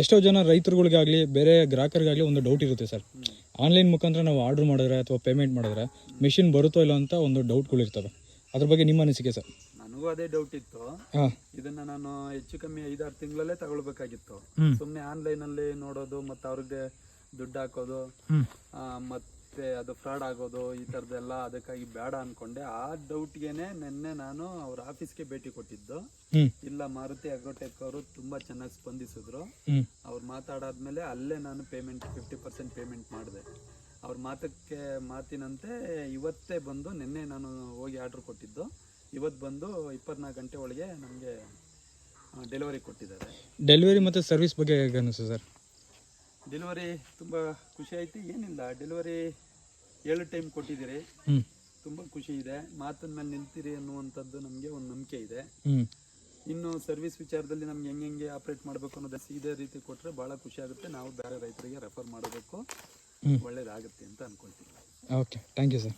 ಎಷ್ಟೋ ಜನ ರೈತರುಗಳಿಗಾಗಲಿ ಬೇರೆ ಗ್ರಾಹಕರಿಗಾಗಲಿ ಒಂದು ಡೌಟ್ ಇರುತ್ತೆ ಸರ್. ಆನ್ಲೈನ್ ಮುಖಾಂತರ ನಾವು ಆರ್ಡರ್ ಮಾಡಿದ್ರೆ ಅಥವಾ ಪೇಮೆಂಟ್ ಮಾಡಿದ್ರೆ ಮಿಷಿನ್ ಬರುತ್ತೋ ಇಲ್ಲ ಅಂತ ಒಂದು ಡೌಟ್ಗಳಿರ್ತವೆ. ಅದ್ರ ಬಗ್ಗೆ ನಿಮ್ಮ ಅನಿಸಿಕೆ ಸರ್? ನನಗೂ ಅದೇ ಡೌಟ್ ಇತ್ತು. ಇದನ್ನ ನಾನು ಹೆಚ್ಚು ಕಮ್ಮಿ 5-6 ತಿಂಗಳಲ್ಲೇ ತಗೊಳ್ಬೇಕಾಗಿತ್ತು. ಸುಮ್ಮನೆ ಆನ್ಲೈನಲ್ಲಿ ನೋಡೋದು ಮತ್ತೆ ಅವ್ರಿಗೆ ದುಡ್ಡು ಹಾಕೋದು ಮತ್ತೆ ಅದು ಫ್ರಾಡ್ ಆಗೋದು ಈ ಥರದ್ದೆಲ್ಲ ಅದಕ್ಕಾಗಿ ಬೇಡ ಅನ್ಕೊಂಡೆ. ಆ ಡೌಟ್ಗೆನೆ ನಿನ್ನೆ ನಾನು ಅವ್ರ ಆಫೀಸ್ಗೆ ಭೇಟಿ ಕೊಟ್ಟಿದ್ದು. ಇಲ್ಲ ಮಾರುತಿ ಅಗ್ರೋಟೆಕ್ ಅವರು ತುಂಬಾ ಚೆನ್ನಾಗಿ ಸ್ಪಂದಿಸಿದ್ರು. ಅವ್ರು ಮಾತಾಡಾದ್ಮೇಲೆ ಅಲ್ಲೇ ನಾನು ಪೇಮೆಂಟ್ 50% ಪೇಮೆಂಟ್ ಮಾಡಿದೆ. ಅವ್ರ ಮಾತಿನಂತೆ ಇವತ್ತೇ ಬಂದು, ನಿನ್ನೆ ನಾನು ಹೋಗಿ ಆರ್ಡರ್ ಕೊಟ್ಟಿದ್ದು, ಇವತ್ತು ಬಂದು 24 ಗಂಟೆ ಒಳಗೆ ನಮಗೆ ಡೆಲಿವರಿ ಕೊಟ್ಟಿದ್ದಾರೆ. ಡೆಲಿವರಿ ಮತ್ತು ಸರ್ವಿಸ್ ಬಗ್ಗೆ ಹೇಗೆ ಅನಿಸ್ತು ಸರ್? ಡೆಲಿವರಿ ತುಂಬ ಖುಷಿ ಆಯ್ತು. ಏನಿಲ್ಲ, ಡೆಲಿವರಿ 7 ಟೈಮ್ ಕೊಟ್ಟಿದ್ದೀರಿ, ತುಂಬ ಖುಷಿ ಇದೆ. ಮಾತಿನ ಮೇಲೆ ನಿಲ್ತೀರಿ ಅನ್ನುವಂಥದ್ದು ನಮಗೆ ಒಂದು ನಂಬಿಕೆ ಇದೆ. ಇನ್ನು ಸರ್ವಿಸ್ ವಿಚಾರದಲ್ಲಿ ನಮ್ಗೆ ಹೆಂಗೆ ಆಪ್ರೇಟ್ ಮಾಡಬೇಕು ಅನ್ನೋದು ಇದೇ ರೀತಿ ಕೊಟ್ಟರೆ ಭಾಳ ಖುಷಿ ಆಗುತ್ತೆ. ನಾವು ಬೇರೆ ರೈತರಿಗೆ ರೆಫರ್ ಮಾಡಬೇಕು, ಒಳ್ಳೇದಾಗುತ್ತೆ ಅಂತ ಅನ್ಕೊಳ್ತೀವಿ. Okay, thank you sir.